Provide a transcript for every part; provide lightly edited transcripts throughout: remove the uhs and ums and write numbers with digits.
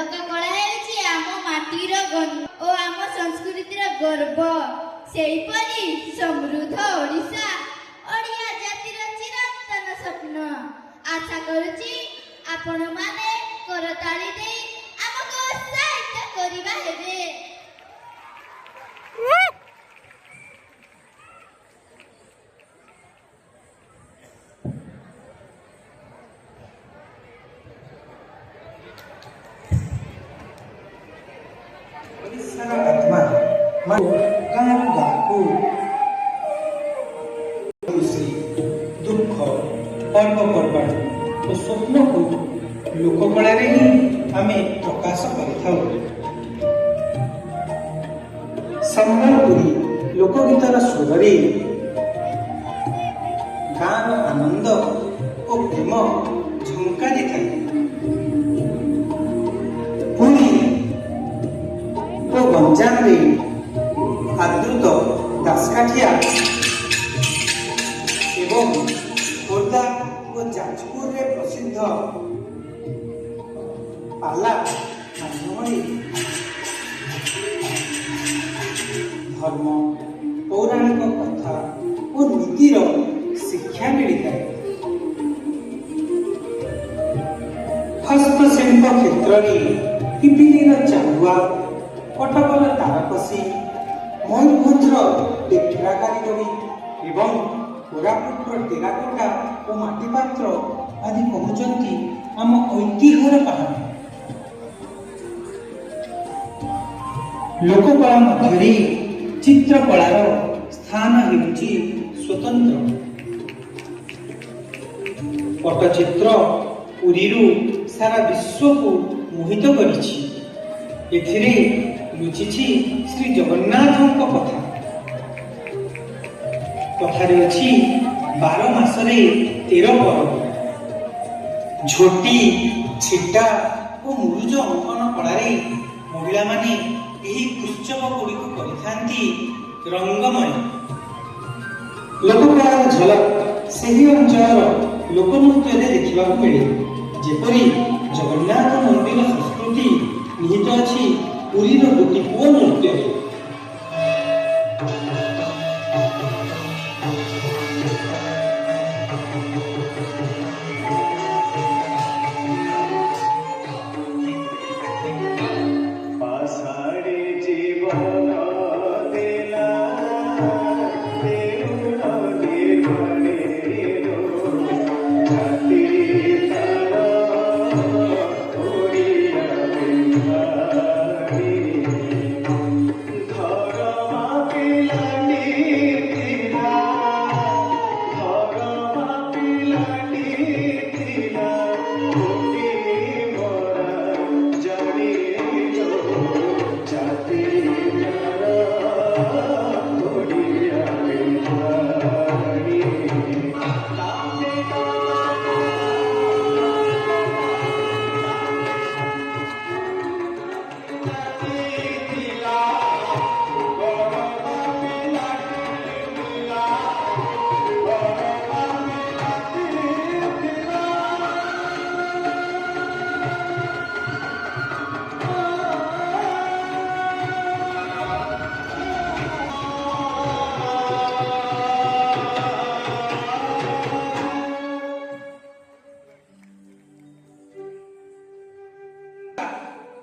ଲୋକକଳା ହେଉଛି ଆମ ମାଟିର ଓ ଆମ ସଂସ୍କୃତିର ଗର୍ବ। ସେହିପରି ସମୃଦ୍ଧ ଓଡ଼ିଶା ଓଡ଼ିଆ ଜାତିର ଚିରନ୍ତନ ସ୍ୱପ୍ନ। ଆଶା କରୁଛି ଆପଣମାନେ କରତାଳି ଦେଇ ଆମକୁ ଉତ୍ସାହିତ କରିବା ହେବେ। ଓଡ଼ିଶାର ଆତ୍ମା ଗାଁରୁ ଗାଁକୁ ଖୁସି ଦୁଃଖ ପର୍ବପର୍ବାଣି ଓ ସ୍ୱପ୍ନକୁ ଲୋକକଳାରେ ହିଁ ଆମେ ପ୍ରକାଶ କରିଥାଉ। ସମ୍ବଲପୁରୀ ଲୋକଗୀତର ସ୍ୱରରେ ଗାଁର ଆନନ୍ଦ ଓ ପ୍ରେମ ଝଙ୍କାରିଥାଏ। ପୁରୀ ଓ ଗଞ୍ଜାମରେ ଆଦୃତ ଦାସକାଠିଆ ଏବଂ ଖୋର୍ଦ୍ଧା ଓ ଯାଜପୁରରେ ପ୍ରସିଦ୍ଧ ପାଲା ମାଧ୍ୟମରେ ଧର୍ମ ପୌରାଣିକ କଥା ଓ ନୀତିର ଶିକ୍ଷା ମିଳିଥାଏ। ହସ୍ତଶିଳ୍ପ କ୍ଷେତ୍ରରେ ପିପିଲିର ଚାନ୍ଦୁଆ, କଟକର ତାରକସି, ମୟୂରଭଞ୍ଜର ଟେକ୍ଚରା କାରିଗରୀ ଏବଂ କୋରାପୁଟର ଟେରାକୋଟା ଓ ମାଟିପାତ୍ର ଆଦି କହୁଛନ୍ତି ଆମ ଐତିହ୍ୟର କାହାଣୀ। ଲୋକକଳା ମଧ୍ୟରେ ଚିତ୍ରକଳାର ସ୍ଥାନ ହେଉଛି ସ୍ୱତନ୍ତ୍ର। ପଟ୍ଟଚିତ୍ର ପୁରୀରୁ ସାରା ବିଶ୍ୱକୁ ମୋହିତ କରିଛି। ଏଥିରେ ଲୁଚିଛି ଶ୍ରୀ ଜଗନ୍ନାଥଙ୍କ କଥା। କଥାରେ ଅଛି 12 ମାସରେ 13 ପର୍ବ। ଝୋଟି, ଛିଟା ଓ ମୁରୁଜ ଅଙ୍କନ କଳାରେ ମହିଳାମାନେ ଏହି ଉତ୍ସବ ଗୁଡ଼ିକୁ କରିଥାନ୍ତି ରଙ୍ଗମୟ। ଲୋକକଳାର ଝଲକ ସେହି ଅଞ୍ଚଳର ଲୋକନୃତ୍ୟରେ ଦେଖିବାକୁ ମିଳେ। ଯେପରି ଜଗନ୍ନାଥ ମନ୍ଦିର ସଂସ୍କୃତି ନିହିତ ଅଛି ପୁରୀର ଗୋଟି ପୁଅ ନୃତ୍ୟରେ।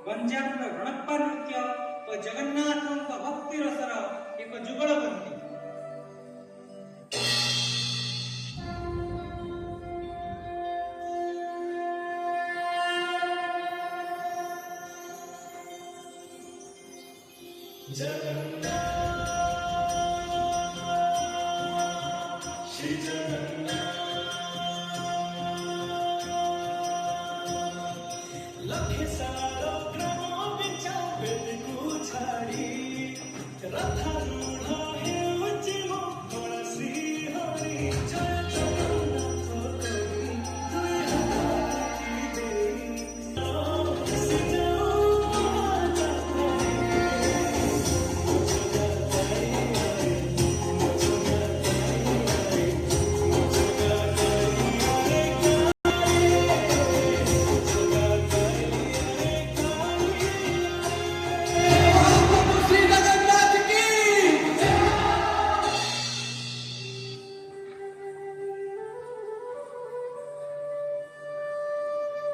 ଗଞ୍ଜାମର ରଣପ୍ପା ନୃତ୍ୟ ଓ ଜଗନ୍ନାଥଙ୍କ ଭକ୍ତି ରସର ଏକ ଯୁଗଳବନ୍ଦୀ।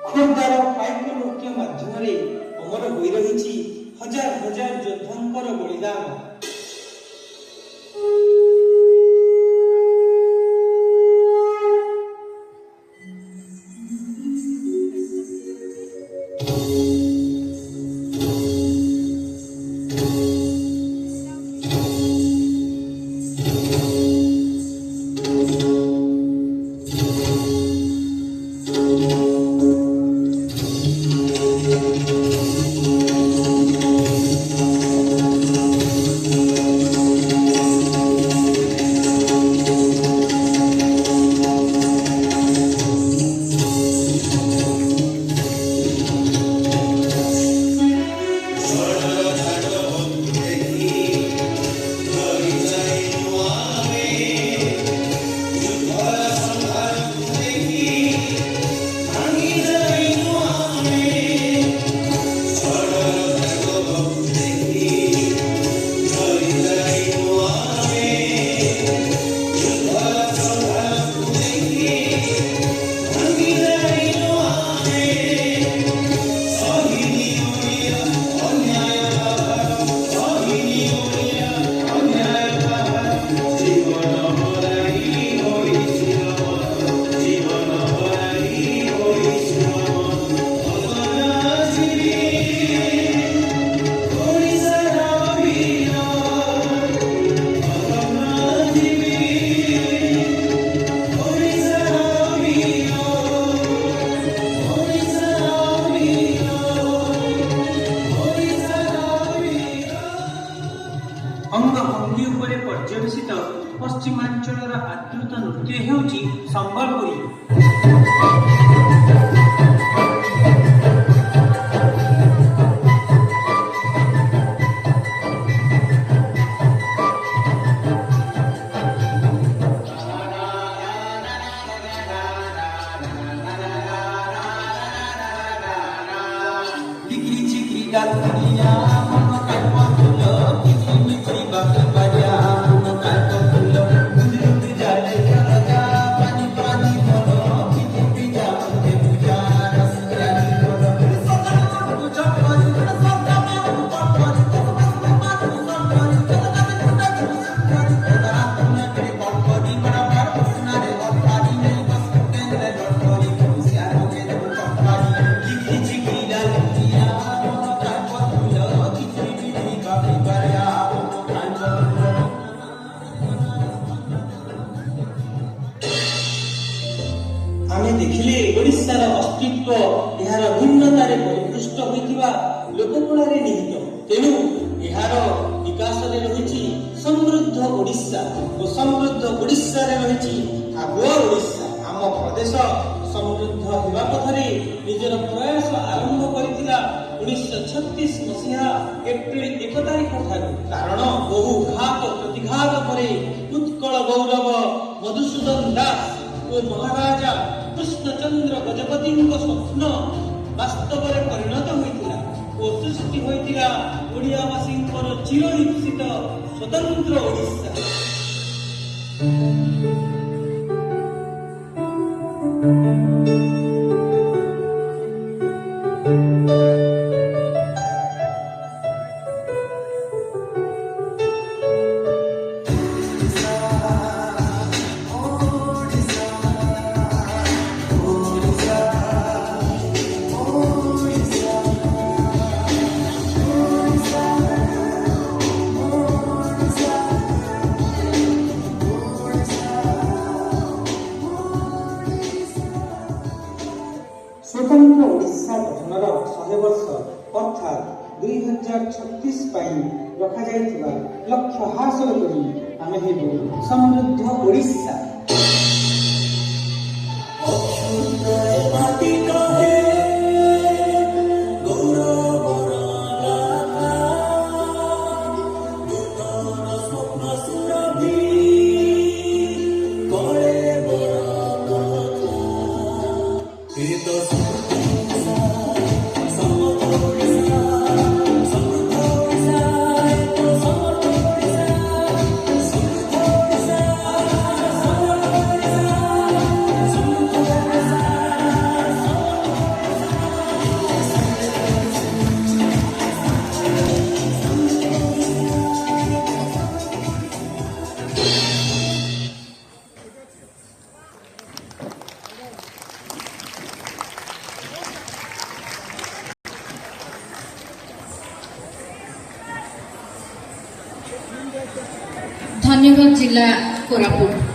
ଖୋର୍ଦ୍ଧାର ପାଇକ ନୃତ୍ୟ ମାଧ୍ୟମରେ ଅମର ହୋଇ ରହିଛି ହଜାର ହଜାର ଯୋଦ୍ଧାଙ୍କର ବଳିଦାନ। ଅଙ୍ଗଭଙ୍ଗୀ ଉପରେ ପର୍ଯ୍ୟବେସିତ ପଶ୍ଚିମାଞ୍ଚଳର ଆଦୃତ ନୃତ୍ୟ ହେଉଛି ସମ୍ବଲପୁରୀ। ଆମେ ଦେଖିଲେ ଓଡ଼ିଶାର ଅସ୍ତିତ୍ୱ ଏହାର ଭିନ୍ନତାରେ ପରିପୃଷ୍ଟ ହୋଇଥିବା ଲୋକକଳାରେ ନିହିତ। ତେଣୁ ଏହାର ବିକାଶରେ ରହିଛି ସମୃଦ୍ଧ ଓଡ଼ିଶା ଓ ସମୃଦ୍ଧ ଓଡ଼ିଶାରେ ରହିଛି ଆଗୁଆ ଓଡ଼ିଶା। ଆମ ପ୍ରଦେଶ ସମୃଦ୍ଧ ହେବା ପଥରେ ନିଜର ପ୍ରୟାସ ଆରମ୍ଭ କରିଥିଲା 1936 ମସିହା ଏପ୍ରିଲ 1 ତାରିଖ ଠାରୁ। କାରଣ ବହୁ ଘାତ ପ୍ରତିଘାତ ପରେ ଉତ୍କଳ ଗୌରବ ମଧୁସୂଦନ ଦାସ ଓ ମହାରାଜା କୃଷ୍ଣଚନ୍ଦ୍ର ଗଜପତିଙ୍କ ସ୍ୱପ୍ନ ବାସ୍ତବରେ ପରିଣତ ହୋଇଥିଲା ଓ ସୃଷ୍ଟି ହୋଇଥିଲା ଓଡ଼ିଆବାସୀଙ୍କର ଚିରଈପ୍ସିତ ସ୍ୱତନ୍ତ୍ର ଓଡ଼ିଶା। स्वतंत्र ओडिशा गठनर 100 वर्ष अर्थात 2036 ପାଇଁ ରଖାଯାଇଥିବା ଲକ୍ଷ୍ୟ ହାସଲ କରି ଆମେ ହେବୁ ସମୃଦ୍ଧ ଓଡ଼ିଶା। ଧନ୍ୟବାଦ ଜିଲ୍ଲା କୋରାପୁଟ।